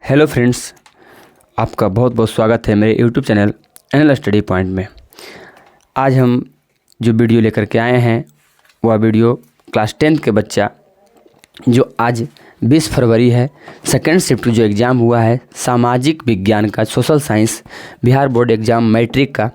Hello friends, आपका बहुत बहुत स्वागत है मेरे YouTube channel NL study point में। आज हम जो वीडियो लेकर के आए हैं वह वीडियो क्लास 10th के बच्चा जो आज 20 फरवरी है, सेकेंड शिफ्ट जो एग्ज़ाम हुआ है सामाजिक विज्ञान का, social science Bihar board exam matric का,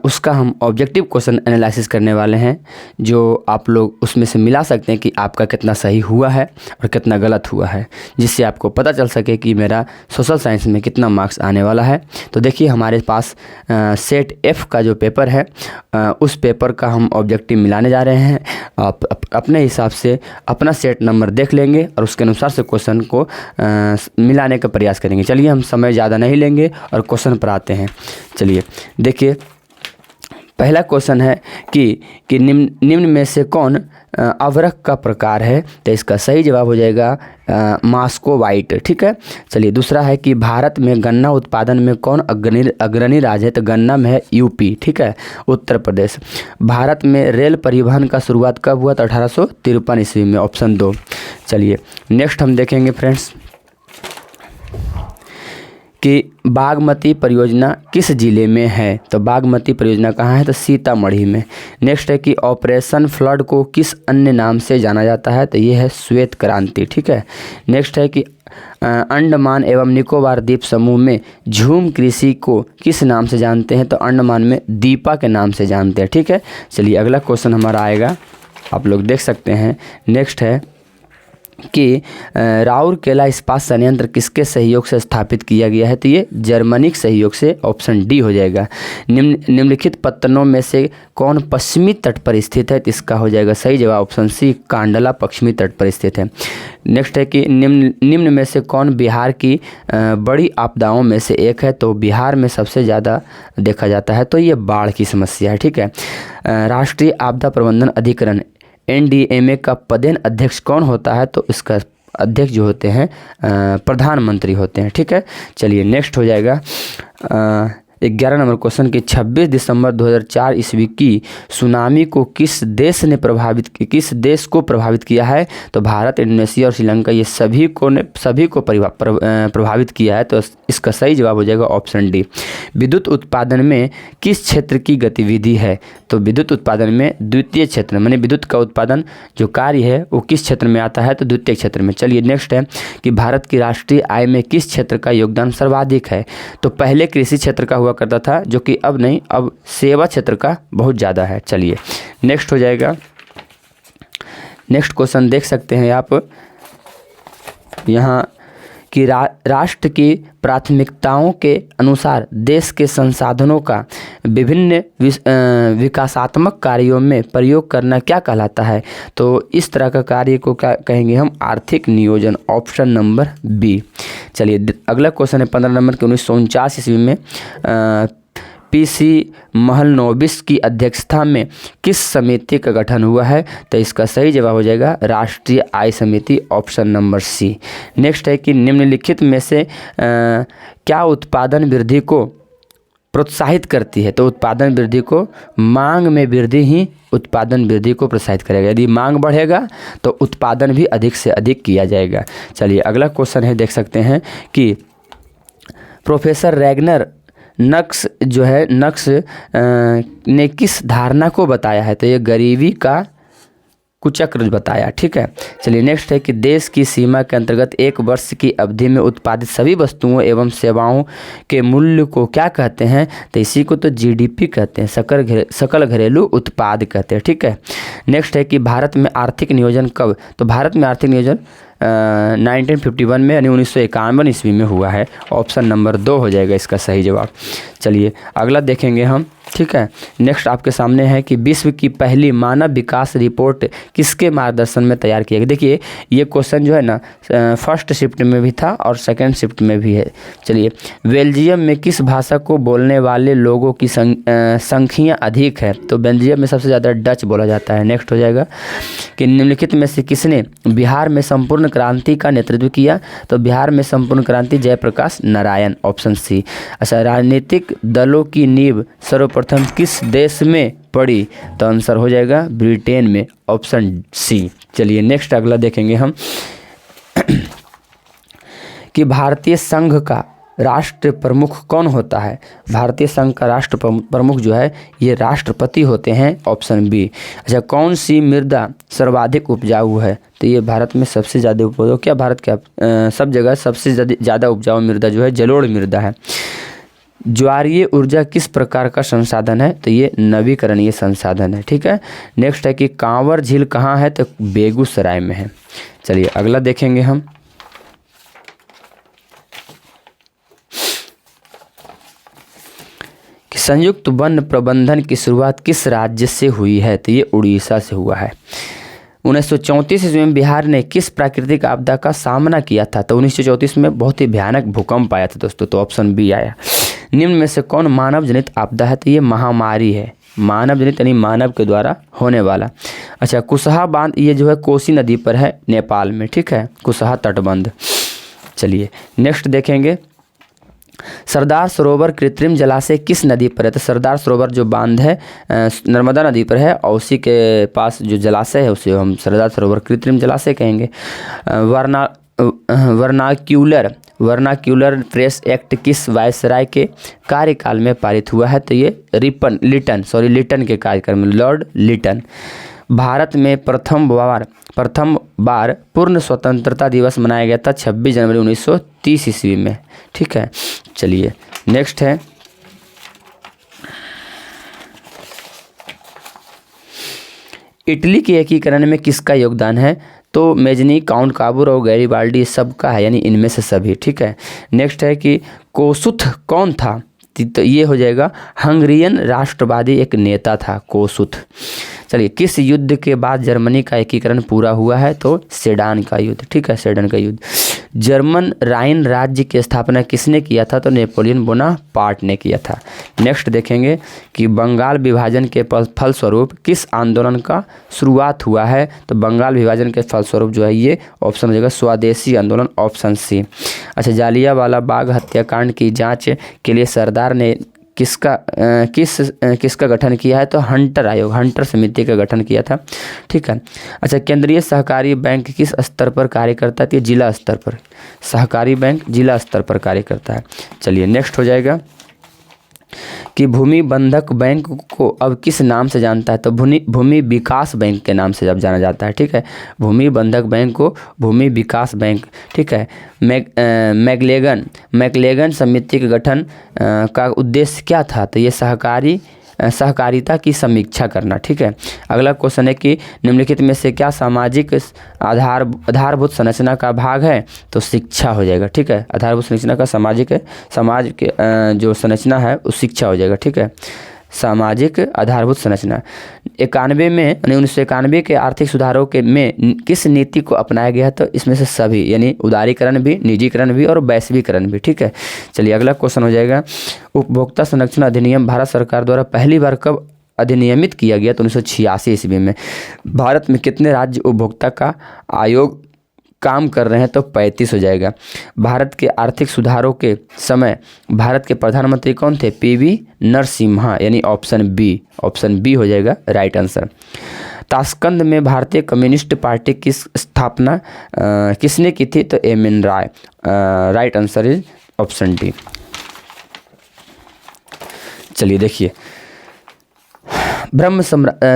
उसका हम ऑब्जेक्टिव क्वेश्चन एनालिसिस करने वाले हैं, जो आप लोग उसमें से मिला सकते हैं कि आपका कितना सही हुआ है और कितना गलत हुआ है, जिससे आपको पता चल सके कि मेरा सोशल साइंस में कितना मार्क्स आने वाला है। तो देखिए हमारे पास सेट एफ का जो पेपर है उस पेपर का हम ऑब्जेक्टिव मिलाने जा रहे हैं। आप अपने हिसाब से अपना सेट नंबर देख लेंगे और उसके अनुसार से क्वेश्चन को मिलाने का प्रयास करेंगे। चलिए हम समय ज़्यादा नहीं लेंगे और क्वेश्चन पर आते हैं। चलिए देखिए, पहला क्वेश्चन है कि निम्न में से कौन अवरक का प्रकार है। तो इसका सही जवाब हो जाएगा मॉस्को वाइट। ठीक है। चलिए दूसरा है कि भारत में गन्ना उत्पादन में कौन अग्रणी राज्य है। तो गन्ना में है यूपी। ठीक है, उत्तर प्रदेश। भारत में रेल परिवहन का शुरुआत कब हुआ। तो 1853 ईस्वी में, ऑप्शन 2। चलिए नेक्स्ट हम देखेंगे फ्रेंड्स कि बागमती परियोजना किस जिले में है। तो बागमती परियोजना कहाँ है। तो सीतामढ़ी में। नेक्स्ट है कि ऑपरेशन फ्लड को किस अन्य नाम से जाना जाता है। तो ये है श्वेत क्रांति। ठीक है। नेक्स्ट है कि अंडमान एवं निकोबार द्वीप समूह में झूम कृषि को किस नाम से जानते हैं। तो अंडमान में दीपा के नाम से जानते हैं। ठीक है। चलिए अगला क्वेश्चन हमारा आएगा, आप लोग देख सकते हैं। नेक्स्ट है कि राउरकेला इस्पात संयंत्र किसके सहयोग से स्थापित किया गया है। तो ये जर्मनी के सहयोग से, ऑप्शन डी हो जाएगा। निम्नलिखित पत्तनों में से कौन पश्चिमी तट पर स्थित है। तो इसका हो जाएगा सही जवाब ऑप्शन सी, कांडला पश्चिमी तट पर स्थित है। नेक्स्ट है कि निम्न में से कौन बिहार की बड़ी आपदाओं में से एक है। तो बिहार में सबसे ज़्यादा देखा जाता है तो ये बाढ़ की समस्या है। ठीक है। राष्ट्रीय आपदा प्रबंधन अधिकरण NDMA का पदेन अध्यक्ष कौन होता है। तो इसका अध्यक्ष जो होते हैं प्रधानमंत्री होते हैं। ठीक है। चलिए नेक्स्ट हो जाएगा 11 नंबर क्वेश्चन की 26 दिसंबर 2004 ईस्वी की सुनामी को किस देश को प्रभावित किया है। तो भारत, इंडोनेशिया और श्रीलंका, ये सभी को प्रभावित किया है। तो इसका सही जवाब हो जाएगा ऑप्शन डी। विद्युत उत्पादन में किस क्षेत्र की गतिविधि है। तो विद्युत उत्पादन में द्वितीय क्षेत्र, माने विद्युत का उत्पादन जो कार्य है वो किस क्षेत्र में आता है। तो द्वितीय क्षेत्र में। चलिए नेक्स्ट है कि भारत की राष्ट्रीय आय में किस क्षेत्र का योगदान सर्वाधिक है। तो पहले कृषि क्षेत्र का हुआ करता था, जो कि अब नहीं, अब सेवा क्षेत्र का बहुत ज़्यादा है। चलिए नेक्स्ट हो जाएगा, नेक्स्ट क्वेश्चन देख सकते हैं आप यहाँ कि राष्ट्र की प्राथमिकताओं के अनुसार देश के संसाधनों का विभिन्न विकासात्मक कार्यों में प्रयोग करना क्या कहलाता है। तो इस तरह का कार्य को क्या कहेंगे हम, आर्थिक नियोजन, ऑप्शन नंबर बी। चलिए अगला क्वेश्चन है 15 नंबर के 1949 ईस्वी में PC महलनोबिस की अध्यक्षता में किस समिति का गठन हुआ है। तो इसका सही जवाब हो जाएगा राष्ट्रीय आय समिति, ऑप्शन नंबर सी। नेक्स्ट है कि निम्नलिखित में से क्या उत्पादन वृद्धि को प्रोत्साहित करती है। तो उत्पादन वृद्धि को, मांग में वृद्धि ही उत्पादन वृद्धि को प्रोत्साहित करेगा। यदि मांग बढ़ेगा तो उत्पादन भी अधिक से अधिक किया जाएगा। चलिए अगला क्वेश्चन है, देख सकते हैं कि प्रोफेसर रैगनर नक्स ने किस धारणा को बताया है। तो ये गरीबी का कुचक्र बताया। ठीक है। चलिए नेक्स्ट है कि देश की सीमा के अंतर्गत एक वर्ष की अवधि में उत्पादित सभी वस्तुओं एवं सेवाओं के मूल्य को क्या कहते हैं। तो इसी को तो GDP कहते हैं, सकल घरेलू उत्पाद कहते हैं। ठीक है। नेक्स्ट है कि भारत में आर्थिक नियोजन कब। तो भारत में आर्थिक नियोजन 1951 में, यानी 1951 ईस्वी में हुआ है। ऑप्शन नंबर 2 हो जाएगा इसका सही जवाब। चलिए अगला देखेंगे हम। ठीक है। नेक्स्ट आपके सामने है कि विश्व की पहली मानव विकास रिपोर्ट किसके मार्गदर्शन में तैयार किया गया। देखिए ये क्वेश्चन जो है ना फर्स्ट शिफ्ट में भी था और सेकंड शिफ्ट में भी है। चलिए बेल्जियम में किस भाषा को बोलने वाले लोगों की संख्या अधिक है। तो बेल्जियम में सबसे ज़्यादा डच बोला जाता है। नेक्स्ट हो जाएगा कि निम्नलिखित में से किसने बिहार में संपूर्ण क्रांति का नेतृत्व किया। तो बिहार में संपूर्ण क्रांति जयप्रकाश नारायण, ऑप्शन सी। अच्छा, राजनीतिक दलों की नींव सर्वप्रथम किस देश में पड़ी। तो आंसर हो जाएगा ब्रिटेन में, ऑप्शन सी। चलिए नेक्स्ट अगला देखेंगे हम कि भारतीय संघ का राष्ट्र प्रमुख कौन होता है? भारतीय संघ का राष्ट्र प्रमुख जो है ये राष्ट्रपति होते हैं, ऑप्शन बी। अच्छा, कौन सी मृदा सर्वाधिक उपजाऊ है? तो ये भारत में सबसे ज़्यादा उपजाऊ, क्या भारत क्या सब जगह सबसे ज़्यादा उपजाऊ मृदा जो है जलोढ़ मृदा है। ज्वारीय ऊर्जा किस प्रकार का संसाधन है? तो ये नवीकरणीय संसाधन है। ठीक है, नेक्स्ट है कि कांवर झील कहाँ है? तो बेगूसराय में है। चलिए अगला देखेंगे हम। कि संयुक्त वन प्रबंधन की शुरुआत किस राज्य से हुई है? तो ये उड़ीसा से हुआ है। 1934 ईस्वी में बिहार ने किस प्राकृतिक आपदा का सामना किया था? तो 1934 में बहुत ही भयानक भूकंप आया था दोस्तों, तो ऑप्शन बी आया। निम्न में से कौन मानव जनित आपदा है? तो ये महामारी है, मानव जनित यानी मानव के द्वारा होने वाला। अच्छा, कुशहा बांध ये जो है कोसी नदी पर है नेपाल में। ठीक है, कुशहा तटबंध। चलिए नेक्स्ट देखेंगे, सरदार सरोवर कृत्रिम जलाशय किस नदी पर है? तो सरदार सरोवर जो बांध है नर्मदा नदी पर है, और उसी के पास जो जलाशय है उसे हम सरदार सरोवर कृत्रिम जलाशय कहेंगे। वर्नाक्यूलर प्रेस एक्ट किस वायसराय के कार्यकाल में पारित हुआ है? तो ये लिटन के कार्यकाल में, लॉर्ड लिटन। भारत में प्रथम बार पूर्ण स्वतंत्रता दिवस मनाया गया था 26 जनवरी 1930 ईस्वी में। ठीक है, चलिए नेक्स्ट है, इटली के एकीकरण में किसका योगदान है? तो मेजनी, काउंट काबूर और गैरीबाल्डी सबका है, यानी इनमें से सभी। ठीक है, नेक्स्ट है कि कोसुथ कौन था? तो ये हो जाएगा हंगरियन राष्ट्रवादी एक नेता था कोसुथ। चलिए, किस युद्ध के बाद जर्मनी का एकीकरण पूरा हुआ है? तो सेडान का युद्ध। ठीक है, सेडान का युद्ध। जर्मन राइन राज्य की स्थापना किसने किया था? तो नेपोलियन बोनापार्ट ने किया था। नेक्स्ट देखेंगे कि बंगाल विभाजन के फलस्वरूप किस आंदोलन का शुरुआत हुआ है? तो बंगाल विभाजन के फलस्वरूप जो है ये ऑप्शन हो जाएगा स्वदेशी आंदोलन, ऑप्शन सी। अच्छा, जालियांवाला बाग हत्याकांड की जांच के लिए सरदार ने किसका गठन किया है? तो हंटर समिति का गठन किया था। ठीक है, अच्छा, केंद्रीय सहकारी बैंक किस स्तर पर कार्य करता है? जिला स्तर पर। सहकारी बैंक जिला स्तर पर कार्य करता है। चलिए नेक्स्ट हो जाएगा कि भूमि बंधक बैंक को अब किस नाम से जानता है? तो भूमि विकास बैंक के नाम से अब जाना जाता है। ठीक है, भूमि बंधक बैंक को भूमि विकास बैंक। ठीक है, मैकलेगन समिति के गठन का उद्देश्य क्या था? तो ये सहकारिता की समीक्षा करना। ठीक है, अगला क्वेश्चन है कि निम्नलिखित में से क्या सामाजिक आधारभूत संरचना का भाग है? तो शिक्षा हो जाएगा। ठीक है, आधारभूत संरचना का समाज के जो संरचना है वो शिक्षा हो जाएगा। ठीक है, सामाजिक आधारभूत संरचना 1991 के आर्थिक सुधारों में किस नीति को अपनाया गया? तो इसमें से सभी, यानी उदारीकरण भी, निजीकरण भी और वैश्वीकरण भी। ठीक है, चलिए अगला क्वेश्चन हो जाएगा, उपभोक्ता संरक्षण अधिनियम भारत सरकार द्वारा पहली बार कब अधिनियमित किया गया? तो 1986 ईस्वी में। भारत में कितने राज्य उपभोक्ता का आयोग काम कर रहे हैं? तो 35 हो जाएगा। भारत के आर्थिक सुधारों के समय भारत के प्रधानमंत्री कौन थे? पीवी नरसिम्हा, यानी ऑप्शन बी हो जाएगा राइट आंसर। ताशकंद में भारतीय कम्युनिस्ट पार्टी की स्थापना किसने की थी? तो M N. Roy. Right answer is option D. चलिए देखिए, ब्रह्म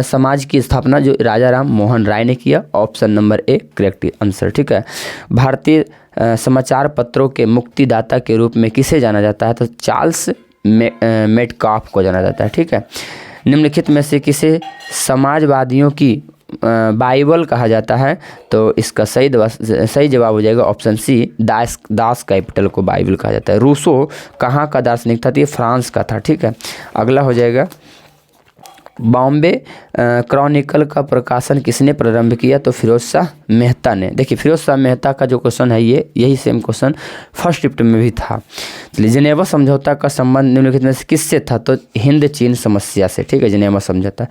समाज की स्थापना जो राजा राम मोहन राय ने किया, option number A correct answer. ठीक है, भारतीय समाचार पत्रों के मुक्तिदाता के रूप में किसे जाना जाता है? तो चार्ल्स मेटकाफ को जाना जाता है। ठीक है, निम्नलिखित में से किसे समाजवादियों की बाइबल कहा जाता है? तो इसका सही जवाब हो जाएगा ऑप्शन सी, दास कैपिटल को बाइबल कहा जाता है। रूसो कहाँ का दार्शनिक था? तो ये फ्रांस का था। ठीक है, अगला हो जाएगा, बॉम्बे क्रॉनिकल का प्रकाशन किसने प्रारंभ किया? तो फिरोज शाह मेहता ने। देखिए, फिरोज शाह मेहता का जो क्वेश्चन है यही सेम क्वेश्चन फर्स्ट शिफ्ट में भी था। चलिए, जिनेवा समझौता का संबंध निम्नलिखित में से किससे था? तो हिंद चीन समस्या से। ठीक है, जिनेवा समझौता।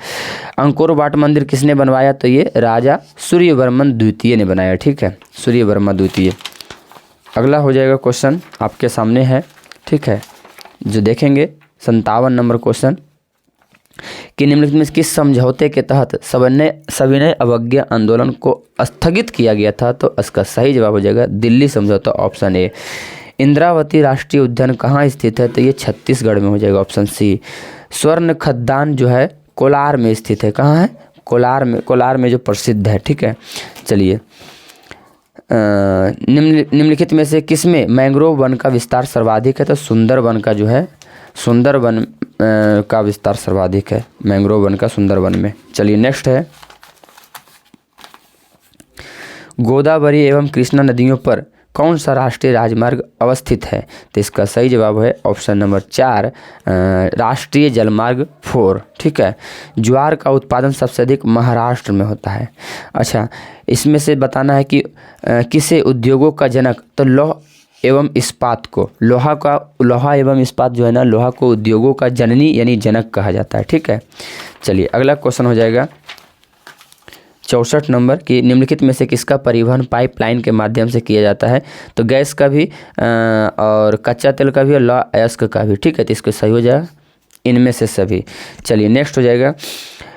अंकोर वाट मंदिर किसने बनवाया? तो ये राजा सूर्यवर्मन द्वितीय ने बनाया। ठीक है, सूर्यवर्मा द्वितीय। अगला हो जाएगा क्वेश्चन आपके सामने है। ठीक है, जो देखेंगे 57 नंबर क्वेश्चन, कि निम्नलिखित में किस समझौते के तहत सविनय अवज्ञा आंदोलन को स्थगित किया गया था? तो इसका सही जवाब हो जाएगा दिल्ली समझौता, ऑप्शन ए। इंद्रावती राष्ट्रीय उद्यान कहाँ स्थित है? तो ये छत्तीसगढ़ में हो जाएगा, ऑप्शन सी। स्वर्ण खदान जो है कोलार में स्थित है। कहाँ है? कोलार में जो प्रसिद्ध है। ठीक है, चलिए निम्नलिखित में से किसमें मैंग्रोव वन का विस्तार सर्वाधिक है? तो सुंदरवन का जो है सुंदरवन का विस्तार सर्वाधिक है, मैंग्रोव वन का सुंदरवन में। चलिए नेक्स्ट है, गोदावरी एवं कृष्णा नदियों पर कौन सा राष्ट्रीय राजमार्ग अवस्थित है? तो इसका सही जवाब है ऑप्शन नंबर 4, राष्ट्रीय जलमार्ग 4। ठीक है, ज्वार का उत्पादन सबसे अधिक महाराष्ट्र में होता है। अच्छा, इसमें से बताना है कि किसे उद्योगों का जनक? तो लौह एवं इस्पात को, लोहा एवं इस्पात जो है ना, लोहा को उद्योगों का जननी यानी जनक कहा जाता है। ठीक है, चलिए अगला क्वेश्चन हो जाएगा 64 नंबर कि निम्नलिखित में से किसका परिवहन पाइपलाइन के माध्यम से किया जाता है? तो गैस का भी और कच्चा तेल का भी और लौह अयस्क का भी। ठीक है, तो इसको सही हो जाएगा इनमें से सभी। चलिए नेक्स्ट हो जाएगा,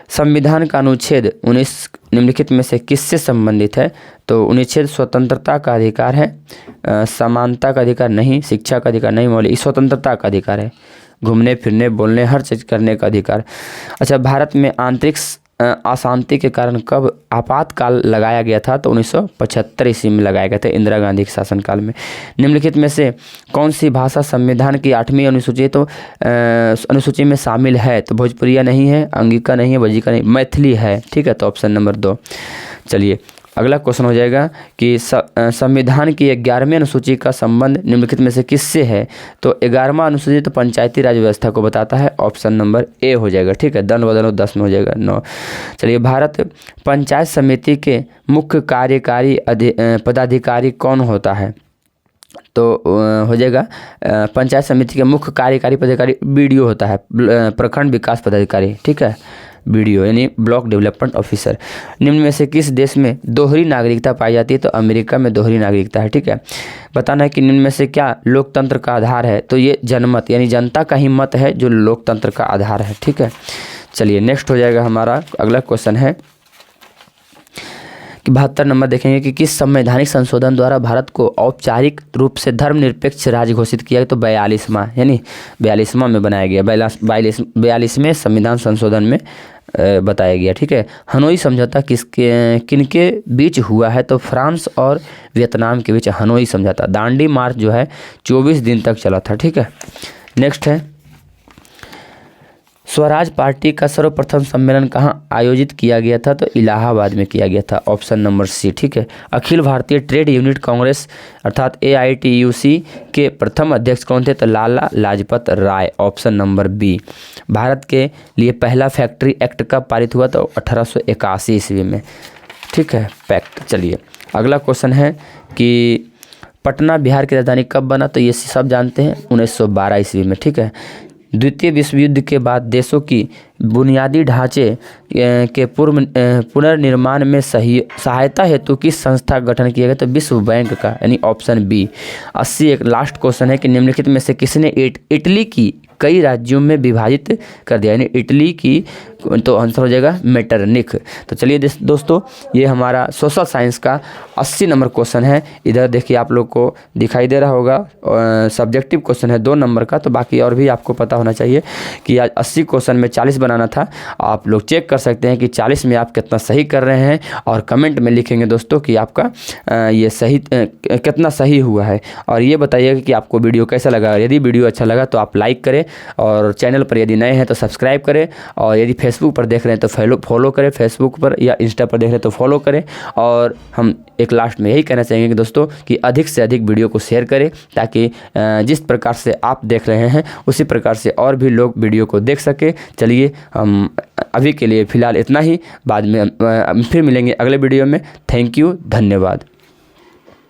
संविधान का अनुच्छेद 19 निम्नलिखित में से किससे संबंधित है? तो अनुच्छेद स्वतंत्रता का अधिकार है, समानता का अधिकार नहीं, शिक्षा का अधिकार नहीं, मौलिक स्वतंत्रता का अधिकार है, घूमने फिरने बोलने हर चीज़ करने का अधिकार। अच्छा, भारत में आंतरिक अशांति के कारण कब आपातकाल लगाया गया था? तो 1975 ईस्वी में लगाया गया था, इंदिरा गांधी के शासनकाल में। निम्नलिखित में से कौन सी भाषा संविधान की 8वीं अनुसूची अनुसूची में शामिल है? तो भोजपुरिया नहीं है, अंगिका नहीं है, वजीका नहीं, मैथिली है। ठीक है, तो ऑप्शन नंबर 2। चलिए अगला क्वेश्चन हो जाएगा कि संविधान की 11वीं अनुसूची का संबंध निम्नलिखित में से किससे है? तो 11वां अनुसूची तो पंचायती राज व्यवस्था को बताता है, ऑप्शन नंबर ए हो जाएगा। ठीक है, दल बदलो 10 में हो जाएगा 9। चलिए, भारत पंचायत समिति के मुख्य कार्यकारी पदाधिकारी कौन होता है? तो हो जाएगा पंचायत समिति के मुख्य कार्यकारी पदाधिकारी BDO होता है, प्रखंड विकास पदाधिकारी। ठीक है, BDO यानी ब्लॉक डेवलपमेंट ऑफिसर। निम्न में से किस देश में दोहरी नागरिकता पाई जाती है? तो अमेरिका में दोहरी नागरिकता है। ठीक है, बताना है कि निम्न में से क्या लोकतंत्र का आधार है? तो ये जनमत यानी जनता का ही मत है जो लोकतंत्र का आधार है। ठीक है, चलिए नेक्स्ट हो जाएगा हमारा अगला क्वेश्चन है कि 72 नंबर देखेंगे कि किस संवैधानिक संशोधन द्वारा भारत को औपचारिक रूप से धर्मनिरपेक्ष राज्य घोषित किया गया? तो 42वां यानी 42वां में बनाया गया, 42वें संविधान संशोधन में बताया गया। ठीक है, हनोई समझौता किनके बीच हुआ है? तो फ्रांस और वियतनाम के बीच हनोई समझौता। दांडी मार्च जो है 24 दिन तक चला था। ठीक है, नेक्स्ट है, स्वराज पार्टी का सर्वप्रथम सम्मेलन कहाँ आयोजित किया गया था? तो इलाहाबाद में किया गया था, ऑप्शन नंबर सी। ठीक है, अखिल भारतीय ट्रेड यूनिट कांग्रेस अर्थात AITUC के प्रथम अध्यक्ष कौन थे? तो Lala Lajpat Rai, option number B. Bharat के लिए पहला फैक्ट्री एक्ट कब पारित हुआ? तो 1881 ईस्वी में। ठीक है, पैक्ट। चलिए अगला क्वेश्चन है कि पटना बिहार की राजधानी कब बना? तो ये सब जानते हैं, 1912 ईस्वी में। ठीक है, द्वितीय विश्व युद्ध के बाद देशों की बुनियादी ढांचे के पुनर्निर्माण में सहायता हेतु किस संस्था का गठन किया गया? तो विश्व बैंक का, यानी ऑप्शन बी। 80 एक लास्ट क्वेश्चन है कि निम्नलिखित में से किसने इटली की कई राज्यों में विभाजित कर दिया, यानी इटली की, तो आंसर हो जाएगा मेटरनिख। तो चलिए दोस्तों, ये हमारा सोशल साइंस का 80 नंबर क्वेश्चन है। इधर देखिए आप लोग को दिखाई दे रहा होगा, सब्जेक्टिव क्वेश्चन है 2 नंबर का, तो बाकी और भी आपको पता होना चाहिए कि आज 80 क्वेश्चन में 40 बनाना था। आप लोग चेक कर सकते हैं कि 40 में आप कितना सही कर रहे हैं, और कमेंट में लिखेंगे दोस्तों कि आपका ये सही कितना सही हुआ है, और ये बताइएगा कि आपको वीडियो कैसा लगा। यदि वीडियो अच्छा लगा तो आप लाइक करें, और चैनल पर यदि नए हैं तो सब्सक्राइब करें, और यदि फेसबुक पर देख रहे हैं तो फॉलो करें, फेसबुक पर या इंस्टा पर देख रहे हैं तो फॉलो करें। और हम एक लास्ट में यही कहना चाहेंगे कि दोस्तों कि अधिक से अधिक वीडियो को शेयर करें, ताकि जिस प्रकार से आप देख रहे हैं उसी प्रकार से और भी लोग वीडियो को देख सके। चलिए हम अभी के लिए फ़िलहाल इतना ही, बाद में फिर मिलेंगे अगले वीडियो में। थैंक यू, धन्यवाद।